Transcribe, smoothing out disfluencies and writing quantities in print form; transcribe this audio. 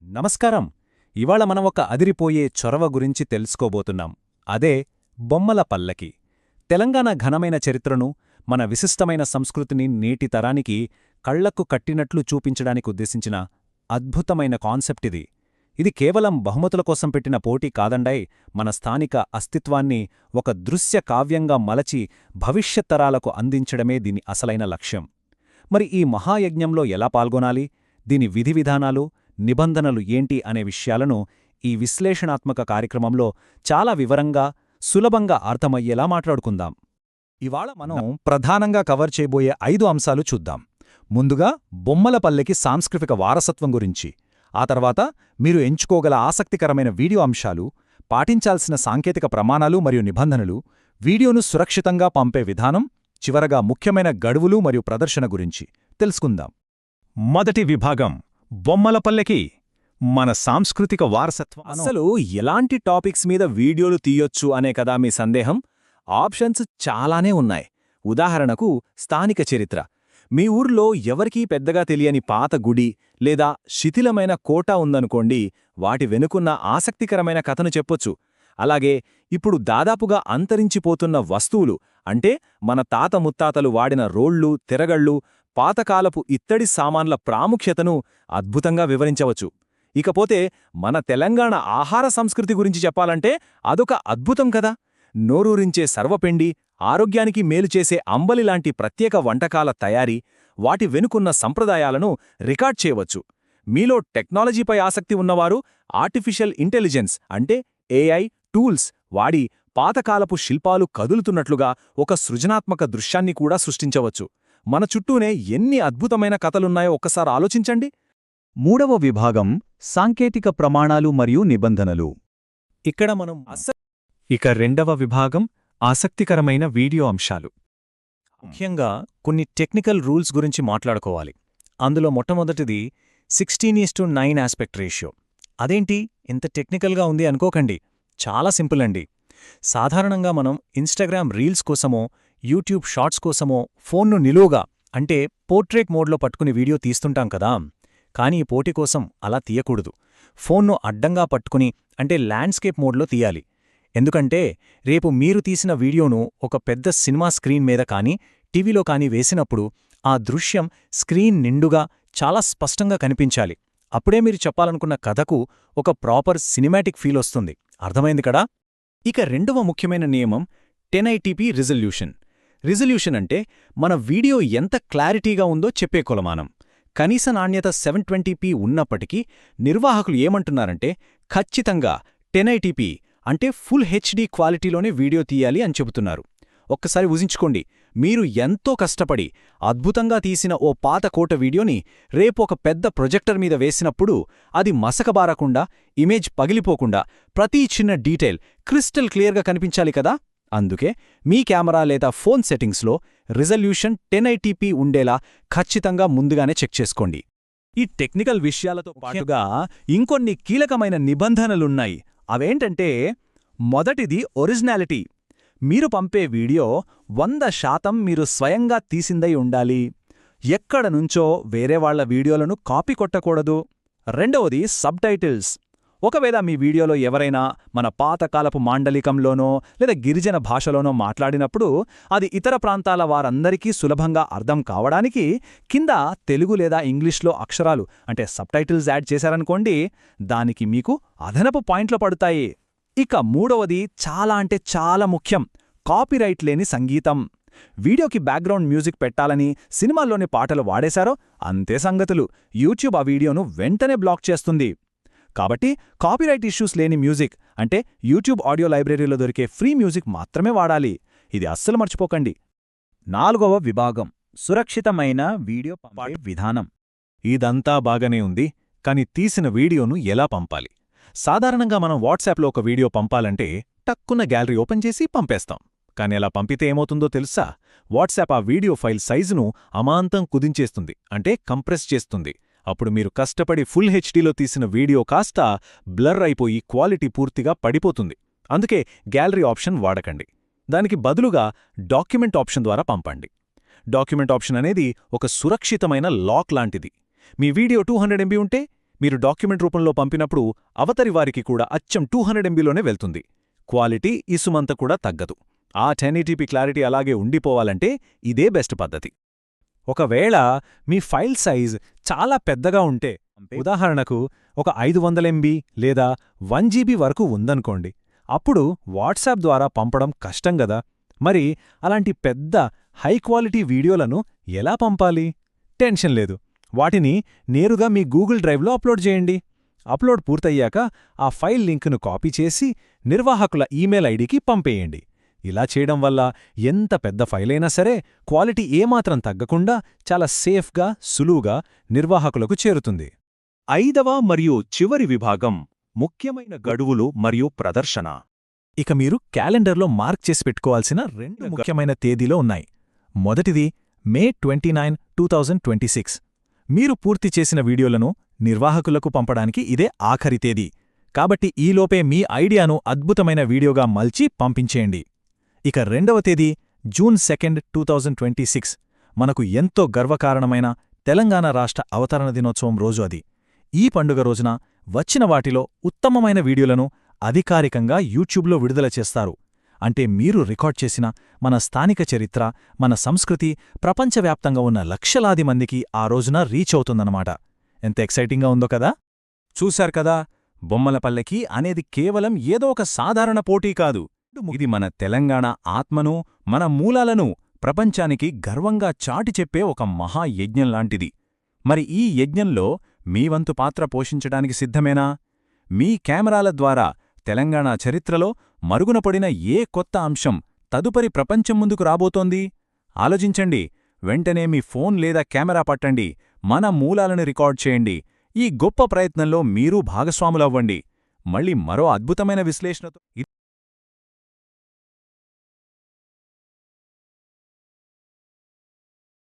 నమస్కారం. ఇవాళ మనం ఒక అదిరిపోయే చొరవ గురించి తెలుసుకోబోతున్నాం. అదే బొమ్మల పల్లకి. తెలంగాణ ఘనమైన చరిత్రను, మన విశిష్టమైన సంస్కృతిని నేటి తరానికి కళ్లకు కట్టినట్లు చూపించడానికుద్దేశించిన అద్భుతమైన కాన్సెప్టిది. ఇది కేవలం బహుమతుల కోసం పెట్టిన పోటీ కాదండై, మన స్థానిక అస్తిత్వాన్ని ఒక దృశ్య కావ్యంగా మలచి భవిష్యత్తరాలకు అందించడమే దీని అసలైన లక్ష్యం. మరి ఈ మహాయజ్ఞంలో ఎలా పాల్గొనాలి, దీని విధివిధానాలు, నిబంధనలు ఏంటి అనే విషయాలను ఈ విశ్లేషణాత్మక కార్యక్రమంలో చాలా వివరంగా, సులభంగా అర్థమయ్యేలా మాట్లాడుకుందాం. ఇవాళ మనం ప్రధానంగా కవర్ చేయబోయే 5 అంశాలు చూద్దాం. ముందుగా బొమ్మల పల్లెకి సాంస్కృతిక వారసత్వం గురించి, ఆ తర్వాత మీరు ఎంచుకోగల ఆసక్తికరమైన వీడియో అంశాలు, పాటించాల్సిన సాంకేతిక ప్రమాణాలు మరియు నిబంధనలు, వీడియోను సురక్షితంగా పంపే విధానం, చివరగా ముఖ్యమైన గడువులు మరియు ప్రదర్శన గురించి తెలుసుకుందాం. మొదటి విభాగం బొమ్మల పల్లెకి, మన సాంస్కృతిక వారసత్వం. అసలు ఎలాంటి టాపిక్స్ మీద వీడియోలు తీయొచ్చు అనే కదా మీ సందేహం? ఆప్షన్స్ చాలానే ఉన్నాయి. ఉదాహరణకు స్థానిక చరిత్ర. మీ ఊర్లో ఎవరికీ పెద్దగా తెలియని పాత గుడి లేదా శిథిలమైన కోట ఉందనుకోండి, వాటి వెనుకున్న ఆసక్తికరమైన కథను చెప్పొచ్చు. అలాగే ఇప్పుడు దాదాపుగా అంతరించిపోతున్న వస్తువులు, అంటే మన తాత ముత్తాతలు వాడిన రోళ్ళు, తిరగళ్ళు, పాతకాలపు ఇత్తడి సామాన్ల ప్రాముఖ్యతను అద్భుతంగా వివరించవచ్చు. ఇకపోతే మన తెలంగాణ ఆహార సంస్కృతి గురించి చెప్పాలంటే అదొక అద్భుతం కదా. నోరూరించే సర్వపిండి, ఆరోగ్యానికి మేలుచేసే అంబలిలాంటి ప్రత్యేక వంటకాల తయారీ, వాటి వెనుకున్న సంప్రదాయాలను రికార్డ్ చేయవచ్చు. మీలో టెక్నాలజీపై ఆసక్తి ఉన్నవారు ఆర్టిఫిషియల్ ఇంటెలిజెన్స్ అంటే ఏఐ టూల్స్ వాడి పాతకాలపు శిల్పాలు కదులుతున్నట్లుగా ఒక సృజనాత్మక దృశ్యాన్ని కూడా సృష్టించవచ్చు. మన చుట్టూనే ఎన్ని అద్భుతమైన కథలున్నాయో ఒక్కసారి ఆలోచించండి. మూడవ విభాగం సాంకేతిక ప్రమాణాలు మరియు నిబంధనలు. ఇక్కడ మనం రెండవ విభాగం ఆసక్తికరమైన వీడియో అంశాలు. ముఖ్యంగా కొన్ని టెక్నికల్ రూల్స్ గురించి మాట్లాడుకోవాలి. అందులో మొట్టమొదటిది 16:9 ఆస్పెక్ట్ రేషియో. అదేంటి ఇంత టెక్నికల్గా ఉంది అనుకోకండి, చాలా సింపుల్ అండి. సాధారణంగా మనం ఇన్స్టాగ్రామ్ రీల్స్ కోసమో, యూట్యూబ్ షార్ట్స్ కోసమో ఫోన్ను నిలువుగా అంటే పోర్ట్రేట్ మోడ్లో పట్టుకుని వీడియో తీస్తుంటాం కదా. కానీ ఈ పోటీ కోసం అలా తీయకూడదు. ఫోన్ను అడ్డంగా పట్టుకుని అంటే ల్యాండ్స్కేప్ మోడ్లో తీయాలి. ఎందుకంటే రేపు మీరు తీసిన వీడియోను ఒక పెద్ద సినిమా స్క్రీన్ మీద కానీ టీవీలో కానీ వేసినప్పుడు ఆ దృశ్యం స్క్రీన్ నిండుగా చాలా స్పష్టంగా కనిపించాలి. అప్పుడే మీరు చెప్పాలనుకున్న కథకు ఒక ప్రాపర్ సినిమాటిక్ ఫీల్ వస్తుంది. అర్థమైంది కదా. ఇక రెండవ ముఖ్యమైన నియమం 1080p రిజల్యూషన్. రిజల్యూషన్ అంటే మన వీడియో ఎంత క్లారిటీగా ఉందో చెప్పే కొలమానం. కనీస నాణ్యత 720p ఉన్నప్పటికీ నిర్వాహకులు ఏమంటున్నారంటే ఖచ్చితంగా 1080p అంటే ఫుల్ హెచ్డీ క్వాలిటీలోనే వీడియో తీయాలి అని చెబుతున్నారు. ఒక్కసారి ఊహించుకోండి, మీరు ఎంతో కష్టపడి అద్భుతంగా తీసిన ఓ పాత కోట వీడియోని రేపు ఒక పెద్ద ప్రొజెక్టర్ మీద వేసినప్పుడు అది మసకబారకుండా, ఇమేజ్ పగిలిపోకుండా ప్రతీ చిన్న డీటెయిల్ క్రిస్టల్ క్లియర్గా కనిపించాలి కదా. అందుకే మీ కెమెరా లేదా ఫోన్ సెట్టింగ్స్లో రిజల్యూషన్ 1080p ఉండేలా ఖచ్చితంగా ముందుగానే చెక్ చేసుకోండి. ఈ టెక్నికల్ విషయాలతో పాటుగా ఇంకొన్ని కీలకమైన నిబంధనలున్నాయి. అవేంటంటే, మొదటిది ఒరిజినాలిటీ. మీరు పంపే వీడియో 100% మీరు స్వయంగా తీసిందై ఉండాలి. ఎక్కడ నుంచో వేరేవాళ్ల వీడియోలను కాపీ కొట్టకూడదు. రెండవది సబ్టైటిల్స్. ఒకవేళ మీ వీడియోలో ఎవరైనా మన పాతకాలపు మాండలికంలోనో లేదా గిరిజన భాషలోనో మాట్లాడినప్పుడు అది ఇతర ప్రాంతాల వారందరికీ సులభంగా అర్థం కావడానికి కింద తెలుగు లేదా ఇంగ్లీష్లో అక్షరాలు అంటే సబ్టైటిల్స్ యాడ్ చేశారనుకోండి, దానికి మీకు అదనపు పాయింట్లు పడుతాయి. ఇక మూడవది చాలా అంటే చాలా ముఖ్యం, కాపీరైట్ లేని సంగీతం. వీడియోకి బ్యాక్గ్రౌండ్ మ్యూజిక్ పెట్టాలని సినిమాల్లోని పాటలు వాడేశారో అంతే సంగతులు, యూట్యూబ్ ఆ వీడియోను వెంటనే బ్లాక్ చేస్తుంది. కాబట్టి కాపీరైట్ ఇష్యూస్ లేని మ్యూజిక్ అంటే యూట్యూబ్ ఆడియో లైబ్రరీలో దొరికే ఫ్రీ మ్యూజిక్ మాత్రమే వాడాలి. ఇది అస్సలు మర్చిపోకండి. నాలుగవ విభాగం సురక్షితమైన వీడియో పంపే విధానం. ఇదంతా బాగానే ఉంది, కాని తీసిన వీడియోను ఎలా పంపాలి? సాధారణంగా మనం వాట్సాప్లో ఒక వీడియో పంపాలంటే టక్కున గ్యాలరీ ఓపెన్ చేసి పంపేస్తాం. కాని అలా పంపితే ఏమవుతుందో తెలుసా? వాట్సాప్ ఆ వీడియో ఫైల్ సైజును అమాంతం కుదించేస్తుంది, అంటే కంప్రెస్ చేస్తుంది. అప్పుడు మీరు కష్టపడి ఫుల్ హెచ్డీలో తీసిన వీడియో కాస్త బ్లర్ అయిపోయి క్వాలిటీ పూర్తిగా పడిపోతుంది. అందుకే గ్యాలరీ ఆప్షన్ వాడకండి. దానికి బదులుగా డాక్యుమెంట్ ఆప్షన్ ద్వారా పంపండి. డాక్యుమెంట్ ఆప్షన్ అనేది ఒక సురక్షితమైన లాక్ లాంటిది. మీ వీడియో 200 MB ఉంటే మీరు డాక్యుమెంట్ రూపంలో పంపినప్పుడు అవతరి వారికి కూడా అచ్చం 200 MBలోనే వెళ్తుంది. క్వాలిటీ ఇసుమంత కూడా తగ్గదు. ఆ 1080p క్లారిటీ అలాగే ఉండిపోవాలంటే ఇదే బెస్ట్ పద్ధతి. ఒకవేళ మీ ఫైల్ సైజ్ చాలా పెద్దగా ఉంటే, ఉదాహరణకు ఒక 500 MB లేదా 1 GB వరకు ఉందనుకోండి, అప్పుడు వాట్సాప్ ద్వారా పంపడం కష్టం గదా. మరి అలాంటి పెద్ద హై క్వాలిటీ వీడియోలను ఎలా పంపాలి? టెన్షన్ లేదు, వాటిని నేరుగా మీ గూగుల్ డ్రైవ్లో అప్లోడ్ చేయండి. అప్లోడ్ పూర్తయ్యాక ఆ ఫైల్ లింకును కాపీ చేసి నిర్వాహకుల ఈమెయిల్ ఐడికి పంపేయండి. ఇలా చేయడం వల్ల ఎంత పెద్ద ఫైలైనా సరే క్వాలిటీ ఏమాత్రం తగ్గకుండా చాలా సేఫ్గా, సులువుగా నిర్వాహకులకు చేరుతుంది. 5వ మరియు చివరి విభాగం ముఖ్యమైన గడువులు మరియు ప్రదర్శన. ఇక మీరు క్యాలెండర్లో మార్క్ చేసి పెట్టుకోవాల్సిన 2 ముఖ్యమైన తేదీలో ఉన్నాయి. మొదటిది మే 29, 2026. మీరు పూర్తి చేసిన వీడియోలను నిర్వాహకులకు పంపడానికి ఇదే ఆఖరి తేదీ. కాబట్టి ఈలోపే మీ ఐడియాను అద్భుతమైన వీడియోగా మల్చి పంపించేయండి. ఇక రెండవ తేదీ జూన్ 2, 2026. మనకు ఎంతో గర్వకారణమైన తెలంగాణ రాష్ట్ర అవతరణ దినోత్సవం రోజు అది. ఈ పండుగ రోజున వచ్చిన వాటిలో ఉత్తమమైన వీడియోలను అధికారికంగా యూట్యూబ్లో విడుదల చేస్తారు. అంటే మీరు రికార్డ్ చేసిన మన స్థానిక చరిత్ర, మన సంస్కృతి ప్రపంచవ్యాప్తంగా ఉన్న లక్షలాది మందికి ఆ రోజున రీచ్ అవుతుందన్నమాట. ఎంత ఎక్సైటింగ్గా ఉందో కదా. చూశారు కదా, బొమ్మల పల్లకి అనేది కేవలం ఏదో ఒక సాధారణ పోటీ కాదు. ఇది మన తెలంగాణ ఆత్మను, మన మూలాలను ప్రపంచానికి గర్వంగా చాటి చెప్పే ఒక మహాయజ్ఞంలాంటిది. మరి ఈ యజ్ఞంలో మీ వంతు పాత్ర పోషించడానికి సిద్ధమేనా? మీ కెమెరాల ద్వారా తెలంగాణ చరిత్రలో మరుగునపడిన ఏ కొత్త అంశం తదుపరి ప్రపంచం ముందుకు రాబోతోంది? ఆలోచించండి. వెంటనే మీ ఫోన్ లేదా కెమెరా పట్టండి, మన మూలాలను రికార్డ్ చేయండి. ఈ గొప్ప ప్రయత్నంలో మీరూ భాగస్వాములవ్వండి. మళ్ళీ మరో అద్భుతమైన విశ్లేషణతో